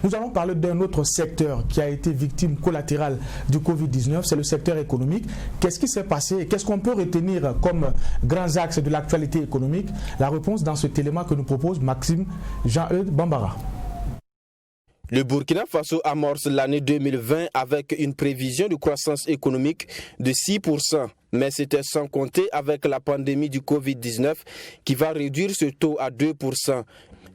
Nous allons parler d'un autre secteur qui a été victime collatérale du Covid-19, c'est le secteur économique. Qu'est-ce qui s'est passé et qu'est-ce qu'on peut retenir comme grands axes de l'actualité économique? La réponse dans cet élément que nous propose Maxime Jean-Eudes Bambara. Le Burkina Faso amorce l'année 2020 avec une prévision de croissance économique de 6%. Mais c'était sans compter avec la pandémie du Covid-19 qui va réduire ce taux à 2%.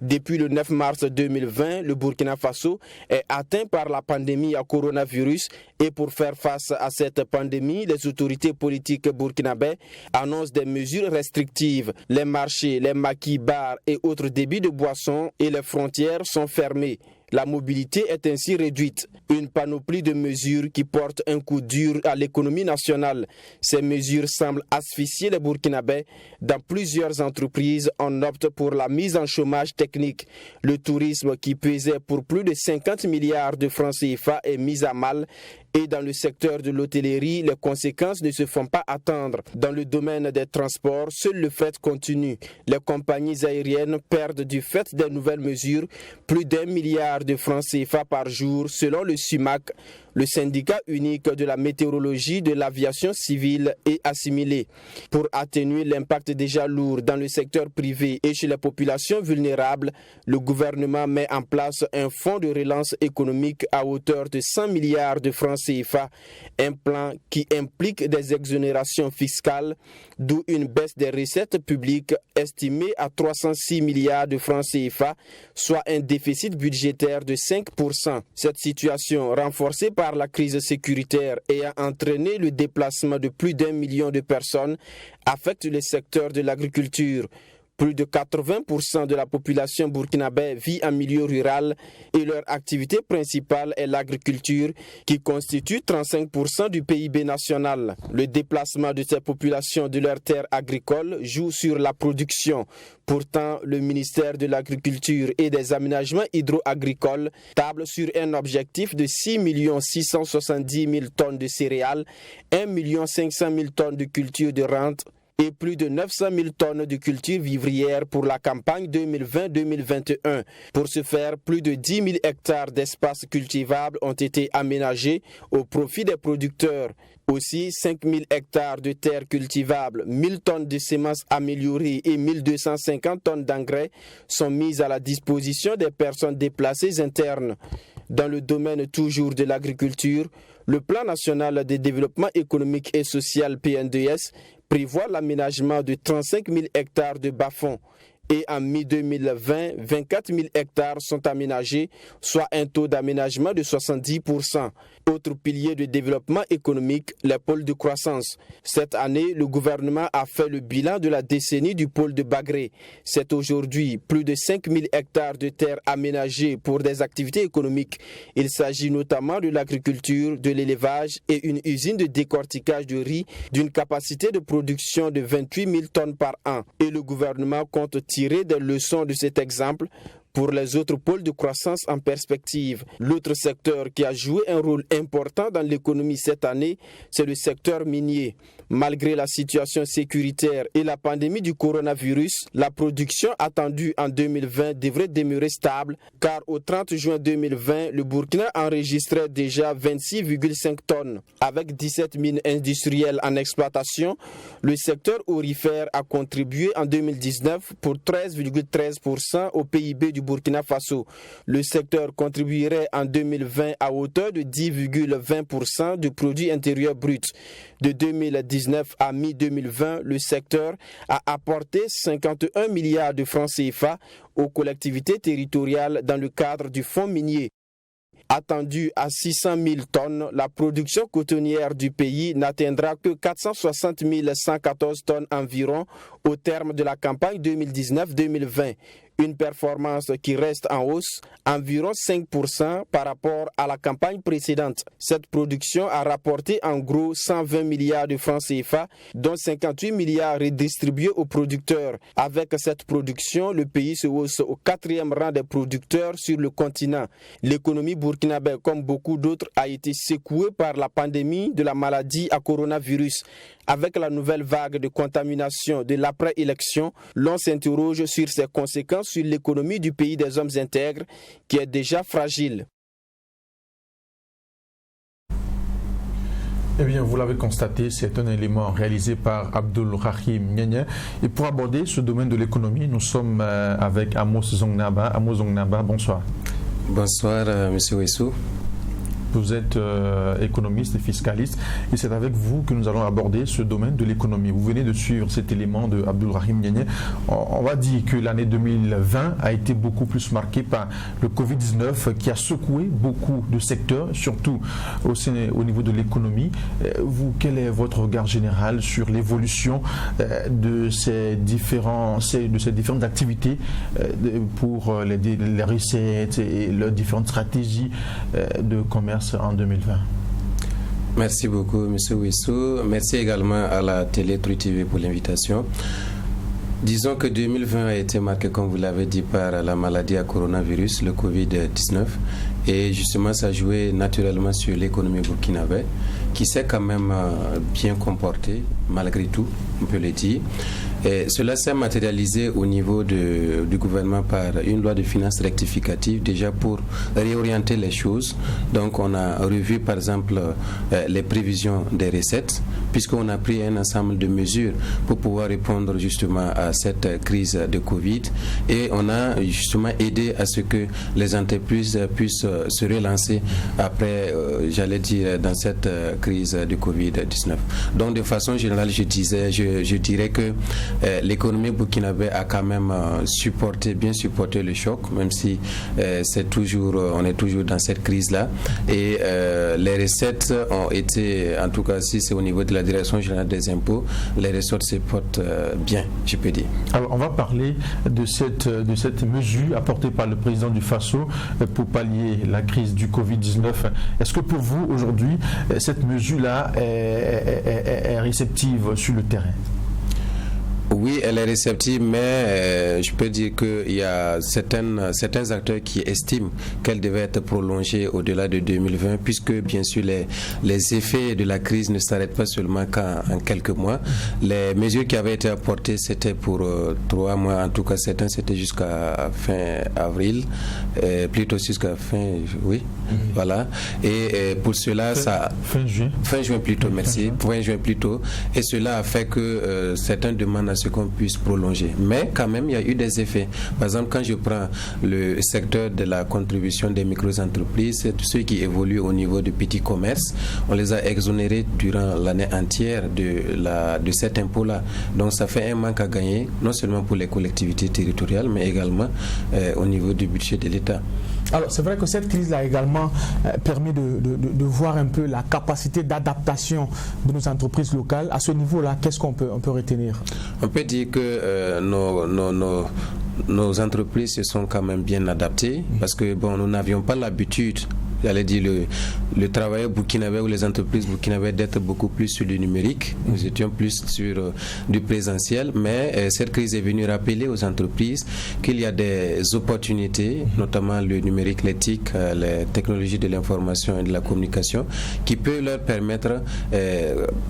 Depuis le 9 mars 2020, le Burkina Faso est atteint par la pandémie à coronavirus et pour faire face à cette pandémie, les autorités politiques burkinabais annoncent des mesures restrictives. Les marchés, les maquis, bars et autres débits de boissons et les frontières sont fermés. La mobilité est ainsi réduite. Une panoplie de mesures qui portent un coup dur à l'économie nationale. Ces mesures semblent asphyxier les Burkinabés. Dans plusieurs entreprises, on opte pour la mise en chômage technique. Le tourisme qui pesait pour plus de 50 milliards de francs CFA est mis à mal. Et dans le secteur de l'hôtellerie, les conséquences ne se font pas attendre. Dans le domaine des transports, seul le fret continue. Les compagnies aériennes perdent du fait des nouvelles mesures plus d'1 milliard de francs CFA par jour, selon le SUMAC, le syndicat unique de la météorologie de l'aviation civile et assimilée. Pour atténuer l'impact déjà lourd dans le secteur privé et chez les populations vulnérables, le gouvernement met en place un fonds de relance économique à hauteur de 100 milliards de francs CFA, un plan qui implique des exonérations fiscales, d'où une baisse des recettes publiques estimée à 306 milliards de francs CFA, soit un déficit budgétaire de 5%. Cette situation, renforcée par la crise sécuritaire ayant entraîné le déplacement de plus d'1 million de personnes, affecte le secteur de l'agriculture. Plus de 80% de la population burkinabé vit en milieu rural et leur activité principale est l'agriculture qui constitue 35% du PIB national. Le déplacement de ces populations de leurs terres agricoles joue sur la production. Pourtant, le ministère de l'Agriculture et des Aménagements hydro-agricoles table sur un objectif de 6 670 000 tonnes de céréales, 1 500 000 tonnes de culture de rente et plus de 900 000 tonnes de culture vivrière pour la campagne 2020-2021. Pour ce faire, plus de 10 000 hectares d'espaces cultivables ont été aménagés au profit des producteurs. Aussi, 5 000 hectares de terres cultivables, 1 000 tonnes de semences améliorées et 1 250 tonnes d'engrais sont mises à la disposition des personnes déplacées internes. Dans le domaine toujours de l'agriculture, le Plan national de développement économique et social PNDS prévoit l'aménagement de 35 000 hectares de bas-fonds. Et en mi-2020, 24 000 hectares sont aménagés, soit un taux d'aménagement de 70%. Autre pilier de développement économique, les pôles de croissance. Cette année, le gouvernement a fait le bilan de la décennie du pôle de Bagré. C'est aujourd'hui plus de 5 000 hectares de terres aménagées pour des activités économiques. Il s'agit notamment de l'agriculture, de l'élevage et une usine de décortiquage de riz d'une capacité de production de 28 000 tonnes par an. Et le gouvernement compte tirer des leçons de cet exemple pour les autres pôles de croissance en perspective. L'autre secteur qui a joué un rôle important dans l'économie cette année, c'est le secteur minier. Malgré la situation sécuritaire et la pandémie du coronavirus, la production attendue en 2020 devrait demeurer stable, car au 30 juin 2020, le Burkina enregistrait déjà 26,5 tonnes. Avec 17 mines industrielles en exploitation, le secteur aurifère a contribué en 2019 pour 13,13% au PIB du Burkina Faso. Le secteur contribuerait en 2020 à hauteur de 10,20% du produit intérieur brut. De 2019 à mi-2020, le secteur a apporté 51 milliards de francs CFA aux collectivités territoriales dans le cadre du fonds minier. Attendue à 600 000 tonnes, la production cotonnière du pays n'atteindra que 460 114 tonnes environ au terme de la campagne 2019-2020. Une performance qui reste en hausse, environ 5% par rapport à la campagne précédente. Cette production a rapporté en gros 120 milliards de francs CFA, dont 58 milliards redistribués aux producteurs. Avec cette production, le pays se hausse au 4e rang des producteurs sur le continent. L'économie burkinabé, comme beaucoup d'autres, a été secouée par la pandémie de la maladie à coronavirus. Avec la nouvelle vague de contamination de l'après-élection, l'on s'interroge sur ses conséquences sur l'économie du pays des hommes intègres qui est déjà fragile. Eh bien, vous l'avez constaté, c'est un élément réalisé par Abdul Rahim Nyenye. Et pour aborder ce domaine de l'économie, nous sommes avec Amos Zongnaba. Amos Zongnaba, bonsoir. Bonsoir, M. Wessou. Vous êtes économiste et fiscaliste et c'est avec vous que nous allons aborder ce domaine de l'économie. Vous venez de suivre cet élément de Abdul Rahim Nyenye. On va dire que l'année 2020 a été beaucoup plus marquée par le Covid-19 qui a secoué beaucoup de secteurs, surtout au niveau de l'économie. Vous, quel est votre regard général sur l'évolution de ces différentes activités pour les recettes et leurs différentes stratégies de commerce en 2020? Merci beaucoup, M. Wissou. Merci également à la télé Truth TV pour l'invitation. Disons que 2020 a été marqué, comme vous l'avez dit, par la maladie à coronavirus, le Covid-19. Et justement, ça a joué naturellement sur l'économie burkinabé, qui s'est quand même bien comportée, malgré tout, on peut le dire. Et cela s'est matérialisé au niveau du gouvernement par une loi de finances rectificative, déjà pour réorienter les choses. Donc on a revu par exemple les prévisions des recettes, puisqu'on a pris un ensemble de mesures pour pouvoir répondre justement à cette crise de Covid. Et on a justement aidé à ce que les entreprises puissent se relancer après, j'allais dire, dans cette crise de Covid-19. Donc de façon générale, je dirais que l'économie burkinabé a quand même bien supporté le choc, même si on est toujours dans cette crise-là. Et les recettes ont été, en tout cas si c'est au niveau de la Direction générale des impôts, les recettes se portent bien, je peux dire. Alors on va parler de cette mesure apportée par le président du Faso pour pallier la crise du Covid-19. Est-ce que pour vous aujourd'hui, cette mesure-là est réceptive sur le terrain? Oui, elle est réceptive, mais je peux dire qu'il y a certains acteurs qui estiment qu'elle devait être prolongée au-delà de 2020, puisque bien sûr les effets de la crise ne s'arrêtent pas seulement qu'en quelques mois. Les mesures qui avaient été apportées, c'était pour 3 mois, en tout cas certains c'était jusqu'à fin avril, plutôt jusqu'à fin, oui, voilà. Et pour cela, fin juin plutôt, merci, fin juin plutôt, et cela a fait que certains demandent à ce qu'on puisse prolonger. Mais quand même, il y a eu des effets. Par exemple, quand je prends le secteur de la contribution des micro-entreprises, c'est ceux qui évoluent au niveau du petit commerce, on les a exonérés durant l'année entière de cet impôt-là. Donc ça fait un manque à gagner, non seulement pour les collectivités territoriales, mais également au niveau du budget de l'État. Alors c'est vrai que cette crise a également permis de voir un peu la capacité d'adaptation de nos entreprises locales. À ce niveau-là, qu'est-ce qu'on peut retenir? On peut dire que nos entreprises se sont quand même bien adaptées parce que nous n'avions pas l'habitude, j'allais dire le travailleur burkinabé ou les entreprises burkinabé d'être beaucoup plus sur le numérique. Nous étions plus sur du présentiel, mais cette crise est venue rappeler aux entreprises qu'il y a des opportunités, notamment le numérique, l'éthique, les technologies de l'information et de la communication, qui peut leur permettre,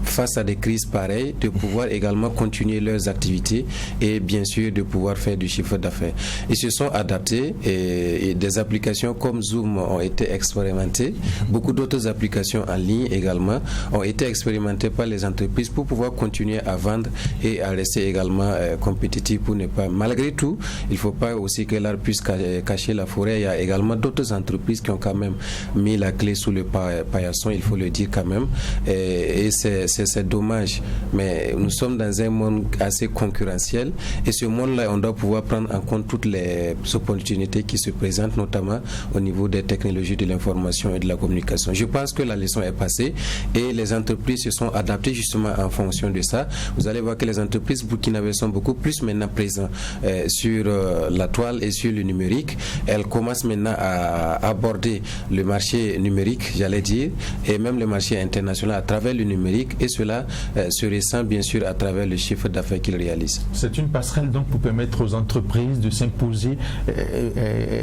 face à des crises pareilles, de pouvoir également continuer leurs activités et bien sûr de pouvoir faire du chiffre d'affaires. Ils se sont adaptés et des applications comme Zoom ont été expérimentées. Beaucoup d'autres applications en ligne également ont été expérimentées par les entreprises pour pouvoir continuer à vendre et à rester également compétitifs pour ne pas... Malgré tout, il ne faut pas aussi que l'arbre puisse cacher la forêt. Il y a également d'autres entreprises qui ont quand même mis la clé sous le paillasson, il faut le dire quand même. Et c'est dommage. Mais nous sommes dans un monde assez concurrentiel et ce monde-là, on doit pouvoir prendre en compte toutes les opportunités qui se présentent, notamment au niveau des technologies de l'information et de la communication. Je pense que la leçon est passée et les entreprises se sont adaptées justement en fonction de ça. Vous allez voir que les entreprises burkinabées sont beaucoup plus maintenant présentes sur la toile et sur le numérique. Elles commencent maintenant à aborder le marché numérique, j'allais dire, et même le marché international à travers le numérique, et cela se ressent bien sûr à travers le chiffre d'affaires qu'ils réalisent. C'est une passerelle donc pour permettre aux entreprises de s'imposer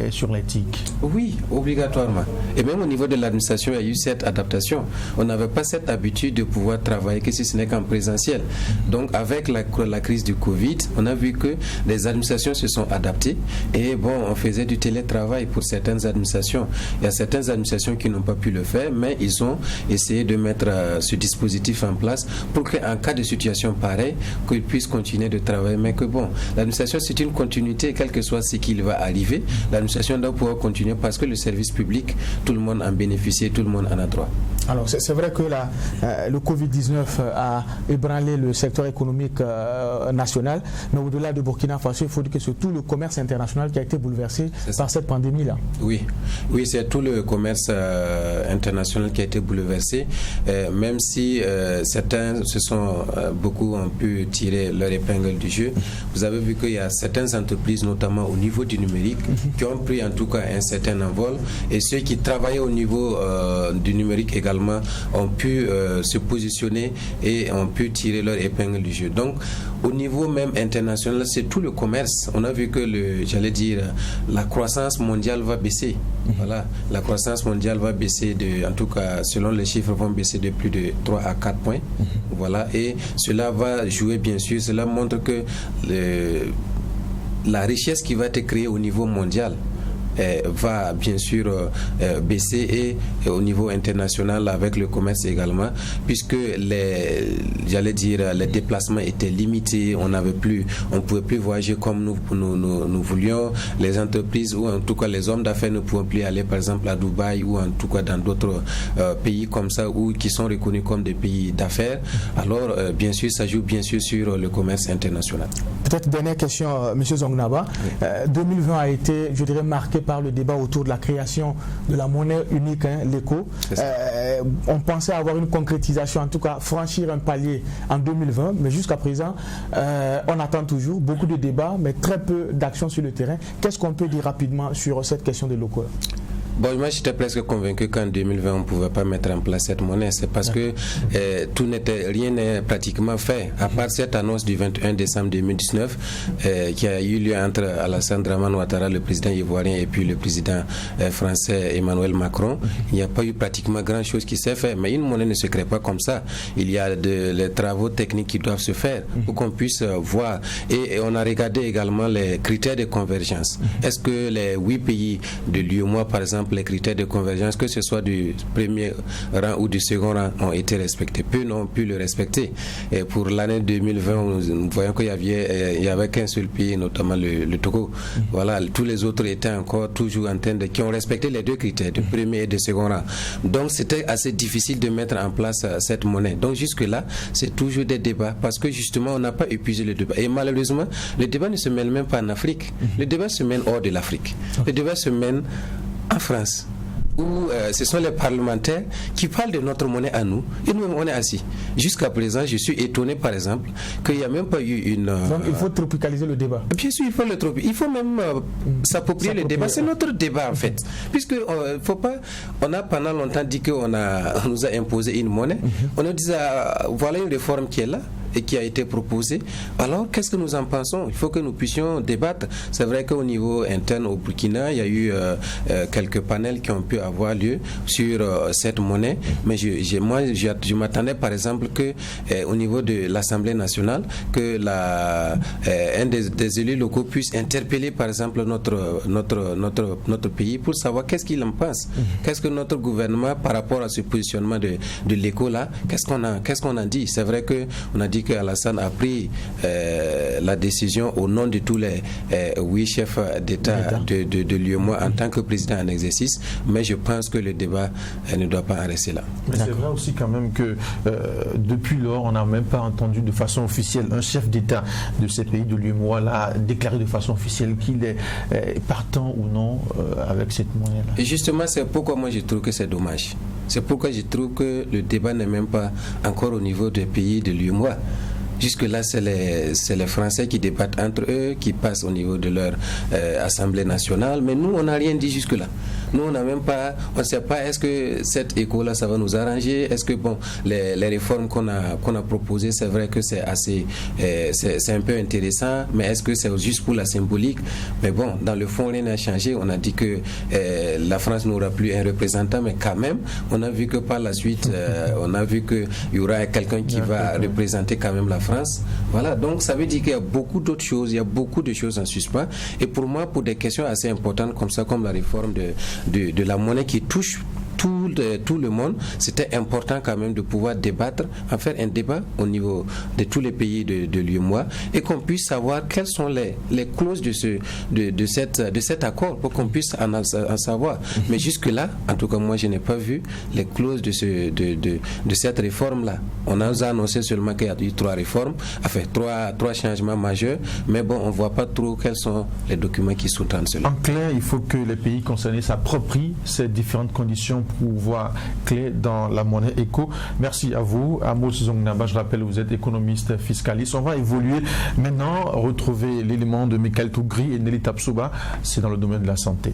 sur l'éthique. Oui, obligatoirement. Et même au niveau de l'administration, il y a eu cette adaptation. On n'avait pas cette habitude de pouvoir travailler que si ce n'est qu'en présentiel. Donc avec la crise du Covid, on a vu que les administrations se sont adaptées et on faisait du télétravail pour certaines administrations. Il y a certaines administrations qui n'ont pas pu le faire, mais ils ont essayé de mettre ce dispositif en place pour qu'en cas de situation pareille, qu'ils puissent continuer de travailler. Mais que l'administration, c'est une continuité, quel que soit ce qu'il va arriver. L'administration doit pouvoir continuer parce que le service public, tout le monde en bénéficie, tout le monde en a droit. Alors c'est vrai que le Covid-19 a ébranlé le secteur économique national, mais au-delà de Burkina Faso, il faut dire que c'est tout le commerce international qui a été bouleversé par cette pandémie-là. Oui, c'est tout le commerce international qui a été bouleversé, même si certains beaucoup ont pu tirer leur épingle du jeu. Vous avez vu qu'il y a certaines entreprises, notamment au niveau du numérique, qui ont pris en tout cas un certain envol, et ceux qui travaillaient au niveau du numérique également ont pu se positionner et ont pu tirer leur épingle du jeu. Donc au niveau même international, c'est tout le commerce. On a vu que la croissance mondiale va baisser. Voilà, la croissance mondiale va baisser en tout cas selon les chiffres, vont baisser de plus de 3 à 4 points. Voilà, et cela va jouer, bien sûr, cela montre que la richesse qui va être créée au niveau mondial va bien sûr baisser, et au niveau international avec le commerce également, puisque les déplacements étaient limités, on pouvait plus voyager comme nous voulions, les entreprises ou en tout cas les hommes d'affaires ne pouvaient plus aller par exemple à Dubaï ou en tout cas dans d'autres pays comme ça ou qui sont reconnus comme des pays d'affaires. Alors bien sûr ça joue bien sûr sur le commerce international. Peut-être dernière question, M. Zongnaba. Oui. 2020 a été, je dirais, marqué par le débat autour de la création de la monnaie unique, l'ECO. On pensait avoir une concrétisation, en tout cas franchir un palier en 2020, mais jusqu'à présent, on attend toujours beaucoup de débats, mais très peu d'actions sur le terrain. Qu'est-ce qu'on peut dire rapidement sur cette question de l'ECO? Moi j'étais presque convaincu qu'en 2020 on ne pouvait pas mettre en place cette monnaie. C'est parce que rien n'est pratiquement fait, à part cette annonce du 21 décembre 2019 qui a eu lieu entre Alassane Dramane Ouattara, le président ivoirien, et puis le président français Emmanuel Macron. Il n'y a pas eu pratiquement grand chose qui s'est fait, mais une monnaie ne se crée pas comme ça. Il y a les travaux techniques qui doivent se faire pour qu'on puisse voir, et on a regardé également les critères de convergence. Est-ce que les 8 pays de l'UEMOA par exemple, les critères de convergence, que ce soit du premier rang ou du second rang, ont été respectés. Peu n'ont pu le respecter. Et pour l'année 2020, nous voyons qu'il y avait qu'un seul pays, notamment le Togo. Voilà, tous les autres étaient encore toujours en train qui ont respecté les 2 critères, de premier et de second rang. Donc c'était assez difficile de mettre en place cette monnaie. Donc jusque-là, c'est toujours des débats, parce que justement, on n'a pas épuisé le débat. Et malheureusement, le débat ne se mène même pas en Afrique. Le débat se mène hors de l'Afrique. Le débat se mène en France, où ce sont les parlementaires qui parlent de notre monnaie à nous, et nous-mêmes on est assis. Jusqu'à présent, je suis étonné par exemple qu'il n'y a même pas eu une... Donc il faut tropicaliser le débat. Bien sûr, il faut même s'approprier le débat. C'est notre débat en fait. Puisque faut pas... On a pendant longtemps dit qu'on nous a imposé une monnaie. On nous disait, voilà une réforme qui est là et qui a été proposée. Alors, qu'est-ce que nous en pensons? Il faut que nous puissions débattre. C'est vrai qu'au niveau interne au Burkina, il y a eu quelques panels qui ont pu avoir lieu sur cette monnaie, mais je m'attendais par exemple que au niveau de l'Assemblée nationale, que un des élus locaux puisse interpeller par exemple notre pays pour savoir qu'est-ce qu'il en pense. Qu'est-ce que notre gouvernement, par rapport à ce positionnement de l'ECO là, qu'est-ce qu'on a dit? C'est vrai qu'on a dit que Alassane a pris la décision au nom de tous les 8 chefs d'État de l'UEMOA en tant que président en exercice, mais je pense que le débat ne doit pas en rester là. Mais c'est vrai aussi quand même que depuis lors, on n'a même pas entendu de façon officielle un chef d'État de ces pays de l'UEMOA là déclarer de façon officielle qu'il est partant ou non avec cette monnaie-là. Et justement, c'est pourquoi moi je trouve que c'est dommage. C'est pourquoi je trouve que le débat n'est même pas encore au niveau des pays de l'UEMOA. Jusque-là, c'est les Français qui débattent entre eux, qui passent au niveau de leur Assemblée nationale, mais nous, on n'a rien dit jusque-là. Nous, on ne sait pas est-ce que cette écho-là, ça va nous arranger. Est-ce que les réformes qu'on a proposées, c'est vrai que c'est un peu intéressant, mais est-ce que c'est juste pour la symbolique? Mais bon, dans le fond, rien n'a changé. On a dit que la France n'aura plus un représentant, mais quand même, on a vu que par la suite, on a vu qu'il y aura quelqu'un qui va représenter quand même la France. Voilà, donc ça veut dire qu'il y a beaucoup d'autres choses, il y a beaucoup de choses en suspens. Et pour moi, pour des questions assez importantes comme ça, comme la réforme de la monnaie qui touche tout le monde, c'était important quand même de pouvoir débattre, en faire un débat au niveau de tous les pays de l'UEMOA et qu'on puisse savoir quelles sont les clauses de cet accord pour qu'on puisse en savoir. Mais jusque-là, en tout cas moi je n'ai pas vu les clauses de cette réforme-là. On nous a annoncé seulement qu'il y a eu 3 réformes, enfin 3 changements majeurs, mais bon, on ne voit pas trop quels sont les documents qui sous-tendent cela. En clair, il faut que les pays concernés s'approprient ces différentes conditions pour voir clé dans la monnaie éco. Merci à vous. Amos Zongnaba, je rappelle, vous êtes économiste fiscaliste. On va évoluer maintenant, retrouver l'élément de Michael Tougri et Nelly Tapsouba. C'est dans le domaine de la santé.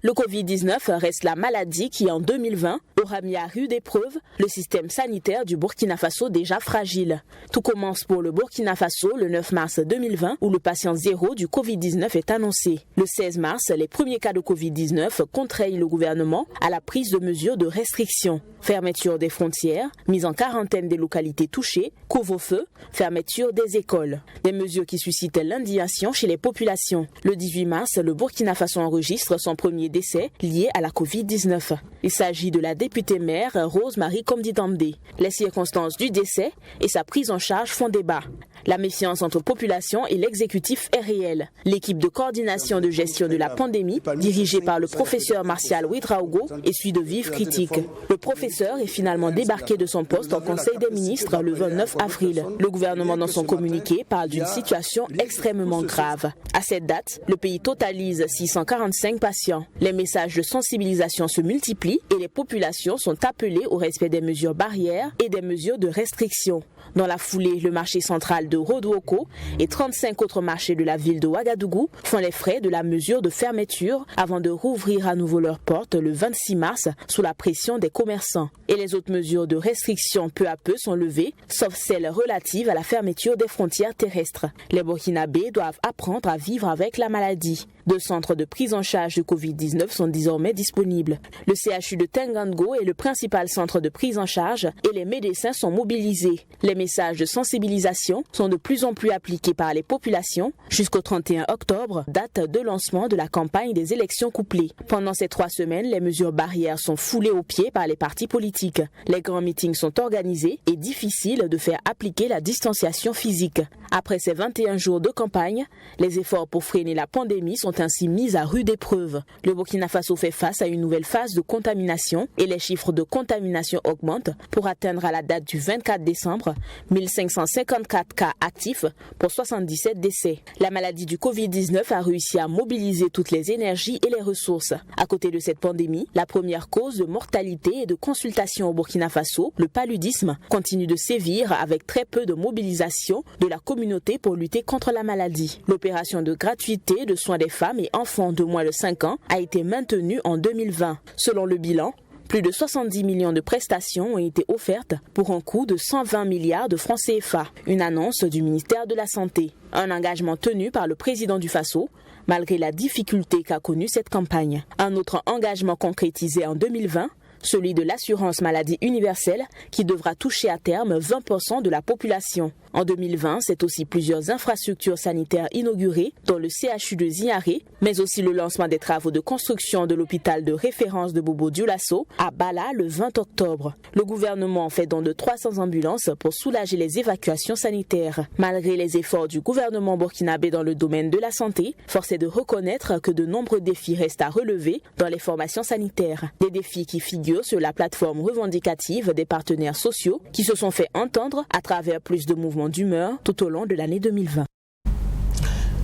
Le Covid-19 reste la maladie qui, en 2020, aura mis à rude épreuve le système sanitaire du Burkina Faso déjà fragile. Tout commence pour le Burkina Faso le 9 mars 2020 où le patient zéro du Covid-19 est annoncé. Le 16 mars, les premiers cas de Covid-19 contraignent le gouvernement à la prise de mesures de restriction. Fermeture des frontières, mise en quarantaine des localités touchées, couvre-feu, fermeture des écoles. Des mesures qui suscitent l'indignation chez les populations. Le 18 mars, le Burkina Faso enregistre son premier décès lié à la Covid-19. Il s'agit de la députée maire Rose-Marie Komdi-Dambé. Les circonstances du décès et sa prise en charge font débat. La méfiance entre population et l'exécutif est réelle. L'équipe de coordination de gestion de la pandémie, dirigée par le professeur Martial Ouedraogo, essuie de vives critiques. Le professeur est finalement débarqué de son poste au Conseil des ministres le 29 avril. Le gouvernement, dans son communiqué, parle d'une situation extrêmement grave. À cette date, le pays totalise 645 patients. Les messages de sensibilisation se multiplient et les populations sont appelées au respect des mesures barrières et des mesures de restriction. Dans la foulée, le marché central de Rodouoko et 35 autres marchés de la ville de Ouagadougou font les frais de la mesure de fermeture avant de rouvrir à nouveau leurs portes le 26 mars sous la pression des commerçants. Et les autres mesures de restriction peu à peu sont levées, sauf celles relatives à la fermeture des frontières terrestres. Les Burkinabés doivent apprendre à vivre avec la maladie. 2 centres de prise en charge du Covid-19 sont désormais disponibles. Le CHU de Tengango est le principal centre de prise en charge et les médecins sont mobilisés. Les messages de sensibilisation sont de plus en plus appliqués par les populations jusqu'au 31 octobre, date de lancement de la campagne des élections couplées. Pendant ces 3 semaines, les mesures barrières sont foulées aux pieds par les partis politiques. Les grands meetings sont organisés et difficile de faire appliquer la distanciation physique. Après ces 21 jours de campagne, les efforts pour freiner la pandémie sont ainsi mis à rude épreuve. Le Burkina Faso fait face à une nouvelle phase de contamination et les chiffres de contamination augmentent pour atteindre à la date du 24 décembre 1554 cas actifs pour 77 décès. La maladie du Covid-19 a réussi à mobiliser toutes les énergies et les ressources. À côté de cette pandémie, la première cause de mortalité et de consultation au Burkina Faso, le paludisme, continue de sévir avec très peu de mobilisation de la communauté pour lutter contre la maladie. L'opération de gratuité de soins des femmes et enfants de moins de 5 ans a été maintenue en 2020. Selon le bilan, plus de 70 millions de prestations ont été offertes pour un coût de 120 milliards de francs CFA. Une annonce du ministère de la Santé. Un engagement tenu par le président du Faso, malgré la difficulté qu'a connue cette campagne. Un autre engagement concrétisé en 2020, celui de l'assurance maladie universelle qui devra toucher à terme 20% de la population. En 2020, c'est aussi plusieurs infrastructures sanitaires inaugurées, dont le CHU de Ziaré, mais aussi le lancement des travaux de construction de l'hôpital de référence de Bobo Dioulasso à Bala le 20 octobre. Le gouvernement fait don de 300 ambulances pour soulager les évacuations sanitaires. Malgré les efforts du gouvernement burkinabé dans le domaine de la santé, force est de reconnaître que de nombreux défis restent à relever dans les formations sanitaires. Des défis qui figurent sur la plateforme revendicative des partenaires sociaux qui se sont fait entendre à travers plus de mouvements d'humeur tout au long de l'année 2020.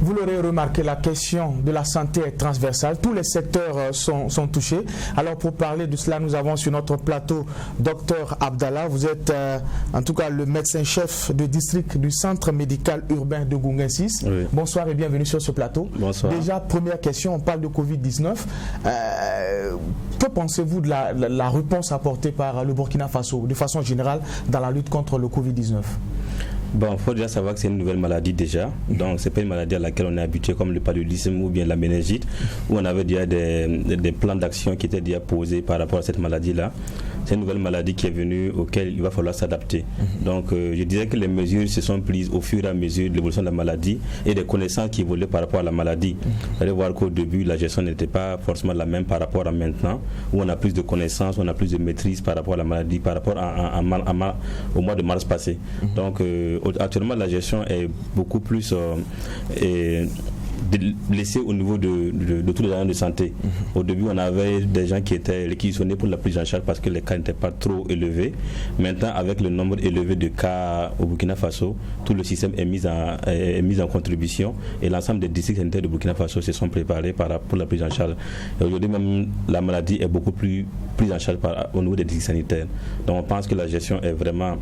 Vous l'aurez remarqué, la question de la santé est transversale. Tous les secteurs sont touchés. Alors pour parler de cela, nous avons sur notre plateau Dr Abdallah. Vous êtes en tout cas le médecin-chef de district du centre médical urbain de Gungensis. Oui. Bonsoir et bienvenue sur ce plateau. Bonsoir. Déjà, première question, on parle de Covid-19. Que pensez-vous de la réponse apportée par le Burkina Faso de façon générale dans la lutte contre le Covid-19? Bon, il faut déjà savoir que c'est une nouvelle maladie déjà. Donc, ce n'est pas une maladie à laquelle on est habitué comme le paludisme ou bien la méningite, où on avait déjà des plans d'action qui étaient déjà posés par rapport à cette maladie-là. C'est une nouvelle maladie qui est venue auquel il va falloir s'adapter. Donc, je dirais que les mesures se sont prises au fur et à mesure de l'évolution de la maladie et des connaissances qui évoluaient par rapport à la maladie. Vous allez voir qu'au début, la gestion n'était pas forcément la même par rapport à maintenant, où on a plus de connaissances, on a plus de maîtrise par rapport à la maladie, par rapport au mois de mars passé. Donc, actuellement, la gestion est beaucoup plus laissée au niveau de tous les agents de santé. Au début, on avait des gens qui étaient réquisitionnés pour la prise en charge parce que les cas n'étaient pas trop élevés. Maintenant, avec le nombre élevé de cas au Burkina Faso, tout le système est mis en contribution et l'ensemble des districts sanitaires de Burkina Faso se sont préparés pour la prise en charge. Et aujourd'hui, même la maladie est beaucoup plus prise en charge au niveau des districts sanitaires. Donc, on pense que la gestion est vraiment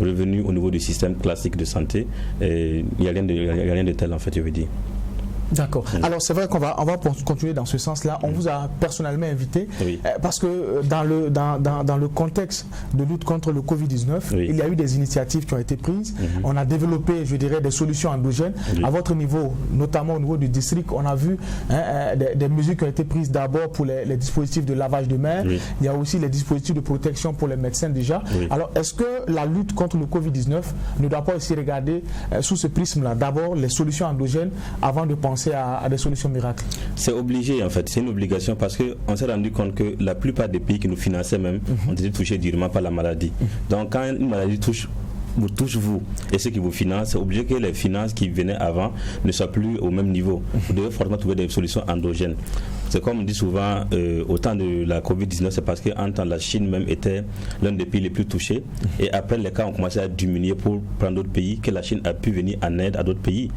revenu au niveau du système classique de santé et il n'y a rien de tel en fait, je veux dire. D'accord. Alors c'est vrai qu'on va continuer dans ce sens-là. On vous a personnellement invité parce que dans le contexte de lutte contre le Covid-19, il y a eu des initiatives qui ont été prises. On a développé, je dirais, des solutions endogènes. À votre niveau, notamment au niveau du district, on a vu des mesures qui ont été prises d'abord pour les dispositifs de lavage de mains. Il y a aussi les dispositifs de protection pour les médecins déjà. Alors est-ce que la lutte contre le Covid-19 ne doit pas aussi regarder sous ce prisme-là, d'abord les solutions endogènes avant de penser à des solutions miracles? C'est obligé en fait, c'est une obligation parce qu'on s'est rendu compte que la plupart des pays qui nous finançaient même ont été touchés durement par la maladie. Donc quand une maladie touche vous et ceux qui vous financent, c'est obligé que les finances qui venaient avant ne soient plus au même niveau. Vous devez forcément trouver des solutions endogènes. C'est comme on dit souvent, au temps de la Covid-19, c'est parce qu'en temps la Chine même était l'un des pays les plus touchés et après les cas ont commencé à diminuer pour prendre d'autres pays, que la Chine a pu venir en aide à d'autres pays.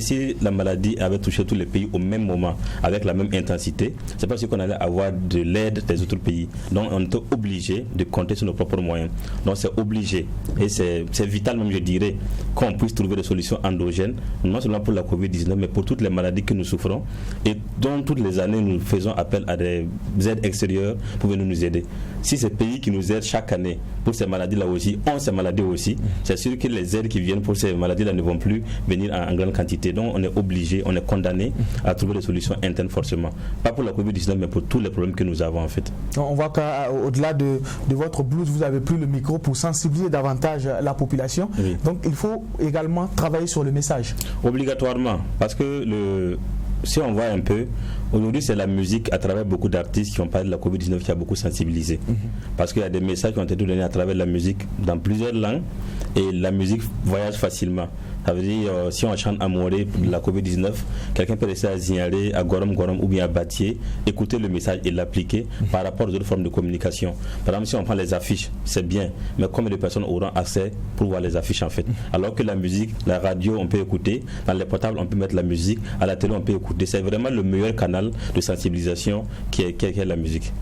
Si la maladie avait touché tous les pays au même moment, avec la même intensité, c'est parce qu'on allait avoir de l'aide des autres pays. Donc on était obligé de compter sur nos propres moyens. Donc c'est obligé et c'est vital même, je dirais, qu'on puisse trouver des solutions endogènes, non seulement pour la Covid-19, mais pour toutes les maladies que nous souffrons et dont toutes les années nous faisons appel à des aides extérieures pour venir nous aider. Si ces pays qui nous aident chaque année pour ces maladies-là aussi ont ces maladies aussi, c'est sûr que les aides qui viennent pour ces maladies-là ne vont plus venir en grande quantité. Donc on est obligé, on est condamné à trouver des solutions internes forcément. Pas pour la Covid-19, mais pour tous les problèmes que nous avons en fait. On voit qu'au-delà de votre blouse, vous avez pris le micro pour sensibiliser davantage la population. Donc il faut également travailler sur le message. Obligatoirement, parce que si on voit un peu, aujourd'hui c'est la musique à travers beaucoup d'artistes qui ont parlé de la Covid-19 qui a beaucoup sensibilisé. Parce qu'il y a des messages qui ont été donnés à travers la musique dans plusieurs langues et la musique voyage facilement. Ça veut dire, si on chante Amoré de la Covid-19, quelqu'un peut rester à Zignalé, à Gorom ou bien à Batié, écouter le message et l'appliquer par rapport aux autres formes de communication. Par exemple, si on prend les affiches, c'est bien, mais combien de personnes auront accès pour voir les affiches en fait? Alors que la musique, la radio, on peut écouter, dans les portables, on peut mettre la musique, à la télé, on peut écouter. C'est vraiment le meilleur canal de sensibilisation qui est la musique.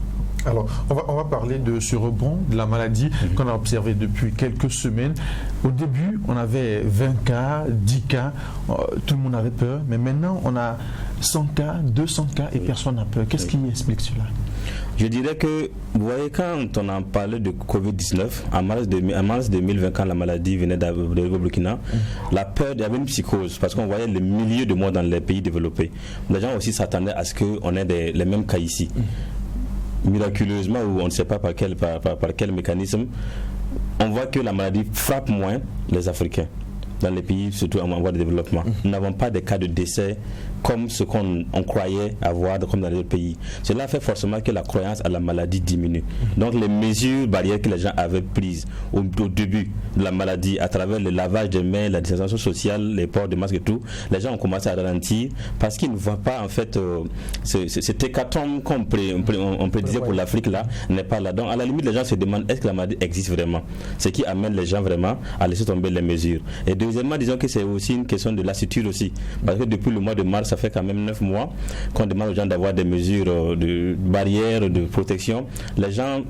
Alors, on va parler de ce rebond de la maladie qu'on a observé depuis quelques semaines. Au début, on avait 20 cas, 10 cas, tout le monde avait peur, mais maintenant, on a 100 cas, 200 cas et personne n'a peur. Qu'est-ce qui explique cela? Je dirais que, vous voyez, quand on en parlait de Covid-19, en mars 2020, quand la maladie venait d'arriver au Burkina, la peur, il y avait une psychose, parce qu'on voyait les milliers de morts dans les pays développés. Les gens aussi s'attendaient à ce qu'on ait les mêmes cas ici. Miraculeusement, ou on ne sait pas par quel mécanisme, on voit que la maladie frappe moins les Africains dans les pays, surtout en voie de développement. Nous n'avons pas de cas de décès comme ce qu'on croyait avoir comme dans les autres pays. Cela fait forcément que la croyance à la maladie diminue. Donc les mesures barrières que les gens avaient prises au début de la maladie, à travers le lavage des mains, la distanciation sociale, les ports de masques et tout, les gens ont commencé à ralentir parce qu'ils ne voient pas en fait cet hécatombe qu'on prédisait pour l'Afrique là n'est pas là. Donc à la limite les gens se demandent est-ce que la maladie existe vraiment, ce qui amène les gens vraiment à laisser tomber les mesures. Et deuxièmement, disons que c'est aussi une question de lassitude aussi, parce que depuis le mois de mars, ça fait quand même 9 mois qu'on demande aux gens d'avoir des mesures de barrières, de protection. Les gens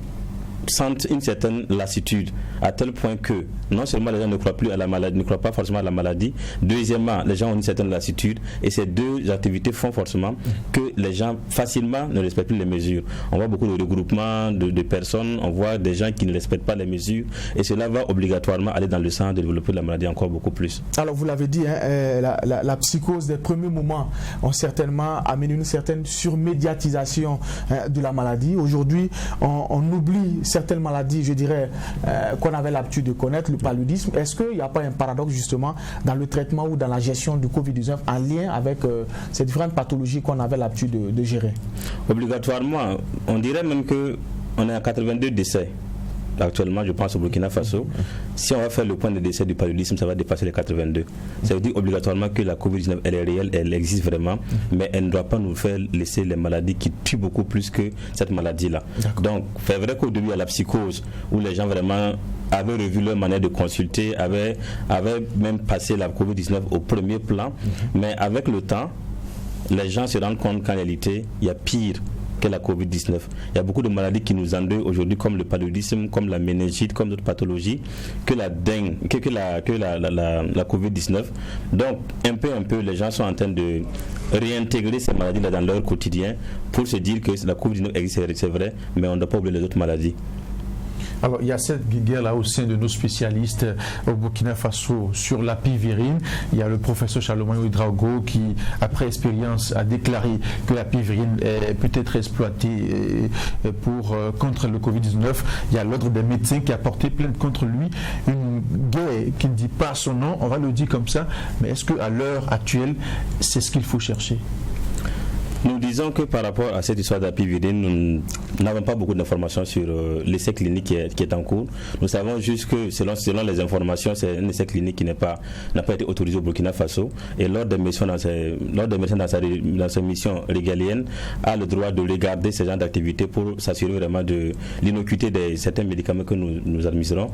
sentent une certaine lassitude à tel point que non seulement les gens ne croient plus à la maladie, ne croient pas forcément à la maladie, deuxièmement les gens ont une certaine lassitude et ces deux activités font forcément que les gens facilement ne respectent plus les mesures. On voit beaucoup de regroupements de personnes, on voit des gens qui ne respectent pas les mesures et cela va obligatoirement aller dans le sens de développer la maladie encore beaucoup plus. Alors vous l'avez dit, la psychose des premiers moments ont certainement amené une certaine surmédiatisation de la maladie. Aujourd'hui on oublie certaines maladies, je dirais, qu'on avait l'habitude de connaître, le paludisme. Est-ce qu'il n'y a pas un paradoxe justement dans le traitement ou dans la gestion du Covid-19 en lien avec ces différentes pathologies qu'on avait l'habitude de gérer? Obligatoirement, on dirait même qu'on est à 82 décès. Actuellement, je pense au Burkina Faso. Si on va faire le point de décès du paludisme, ça va dépasser les 82. Ça veut dire obligatoirement que la Covid-19, elle est réelle, elle existe vraiment, mais elle ne doit pas nous faire laisser les maladies qui tuent beaucoup plus que cette maladie-là. Donc, c'est vrai qu'au début, il y a la psychose, où les gens vraiment avaient revu leur manière de consulter, avaient même passé la Covid-19 au premier plan, mais avec le temps, les gens se rendent compte qu'en réalité, il y a pire que la Covid-19. Il y a beaucoup de maladies qui nous endeuillent aujourd'hui, comme le paludisme, comme la méningite, comme d'autres pathologies, que la dengue, que la Covid-19. Donc, un peu, les gens sont en train de réintégrer ces maladies-là dans leur quotidien pour se dire que la Covid-19 existe, c'est vrai, mais on ne doit pas oublier les autres maladies. Alors, il y a cette guerre-là au sein de nos spécialistes au Burkina Faso sur l'apivirine. Il y a le professeur Charlemagne Ouedraogo qui, après expérience, a déclaré que l'apivirine peut être exploitée contre le Covid-19. Il y a l'ordre des médecins qui a porté plainte contre lui. Une guerre qui ne dit pas son nom, on va le dire comme ça. Mais est-ce qu'à l'heure actuelle, c'est ce qu'il faut chercher? Nous disons que par rapport à cette histoire d'apivirine, nous n'avons pas beaucoup d'informations sur l'essai clinique qui est en cours. Nous savons juste que selon les informations, c'est un essai clinique qui n'a pas été autorisé au Burkina Faso. Et l'ordre des médecins dans sa mission régalienne a le droit de regarder ce genre d'activité pour s'assurer vraiment de l'innocuité de certains médicaments que nous administrons.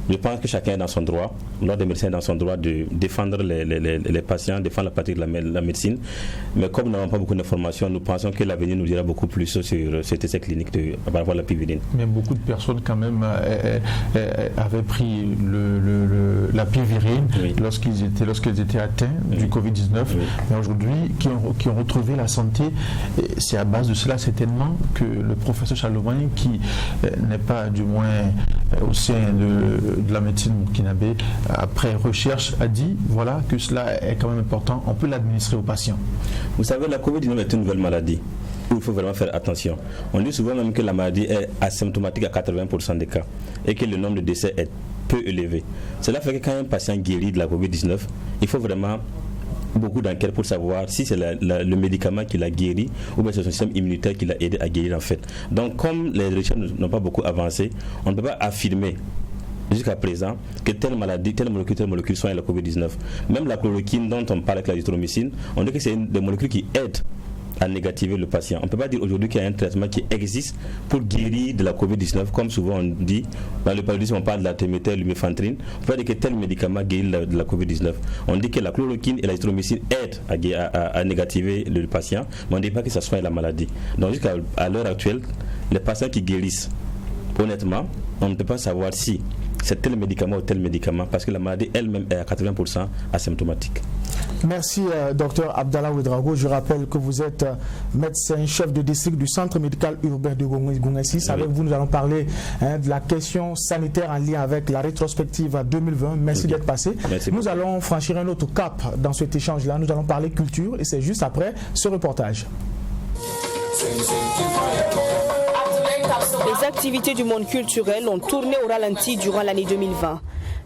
Je pense que chacun est dans son droit. L'ordre des médecins est dans son droit de défendre les patients, défendre la pratique de la médecine. Mais comme nous n'avons pas beaucoup d'informations, nous pensons que l'avenir nous dira beaucoup plus sur cet essai clinique par rapport à la l'apivirine. Mais beaucoup de personnes quand même avaient pris l'apivirine lorsqu'ils étaient atteints du Covid-19. Oui. Mais aujourd'hui, qui ont retrouvé la santé, c'est à base de cela certainement que le professeur Charlemagne, qui n'est pas du moins au sein de la médecine burkinabé, après recherche, a dit voilà que cela est quand même important, on peut l'administrer aux patients. Vous savez, la Covid-19 est une nouvelle maladie où il faut vraiment faire attention. On dit souvent même que la maladie est asymptomatique à 80% des cas et que le nombre de décès est peu élevé. Cela fait que quand un patient guérit de la Covid-19, il faut vraiment beaucoup d'enquêtes pour savoir si c'est le médicament qui l'a guéri ou bien c'est son système immunitaire qui l'a aidé à guérir en fait. Donc comme les recherches n'ont pas beaucoup avancé, on ne peut pas affirmer jusqu'à présent que telle molécule soigne la Covid-19. Même la chloroquine dont on parle avec la azithromycine, on dit que c'est une des molécules qui aident à négativer le patient. On ne peut pas dire aujourd'hui qu'il y a un traitement qui existe pour guérir de la Covid-19, comme souvent on dit, dans le paludisme on parle de la thermételle, lumefantrine. On peut pas dire que tel médicament guérit de la Covid-19. On dit que la chloroquine et la azithromycine aident à négativer le patient, mais on ne dit pas que ça soigne la maladie. Donc jusqu'à l'heure actuelle, les patients qui guérissent, honnêtement, on ne peut pas savoir si c'est tel médicament ou tel médicament, parce que la maladie elle-même est à 80% asymptomatique. Merci Dr Abdallah Ouedraogo. Je rappelle que vous êtes médecin chef de district du centre médical urbain de Gongessis. Oui. Avec vous, nous allons parler de la question sanitaire en lien avec la rétrospective 2020. Merci d'être passé. Merci nous allons franchir un autre cap dans cet échange-là. Nous allons parler culture et c'est juste après ce reportage. Les activités du monde culturel ont tourné au ralenti durant l'année 2020.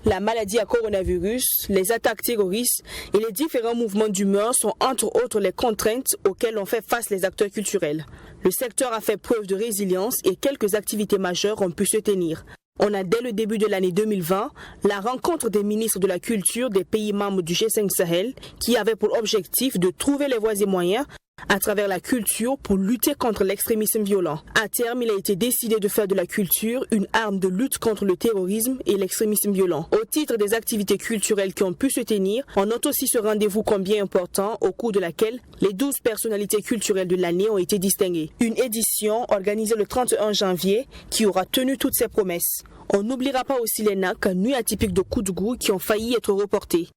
La maladie à coronavirus, les attaques terroristes et les différents mouvements d'humeur sont entre autres les contraintes auxquelles ont fait face les acteurs culturels. Le secteur a fait preuve de résilience et quelques activités majeures ont pu se tenir. On a dès le début de l'année 2020 la rencontre des ministres de la culture des pays membres du G5 Sahel qui avait pour objectif de trouver les voies et moyens à travers la culture pour lutter contre l'extrémisme violent. À terme, il a été décidé de faire de la culture une arme de lutte contre le terrorisme et l'extrémisme violent. Au titre des activités culturelles qui ont pu se tenir, on note aussi ce rendez-vous combien important au cours de laquelle les 12 personnalités culturelles de l'année ont été distinguées. Une édition organisée le 31 janvier qui aura tenu toutes ses promesses. On n'oubliera pas aussi les NAC, nuits atypiques de Koudgou, qui ont failli être reportées.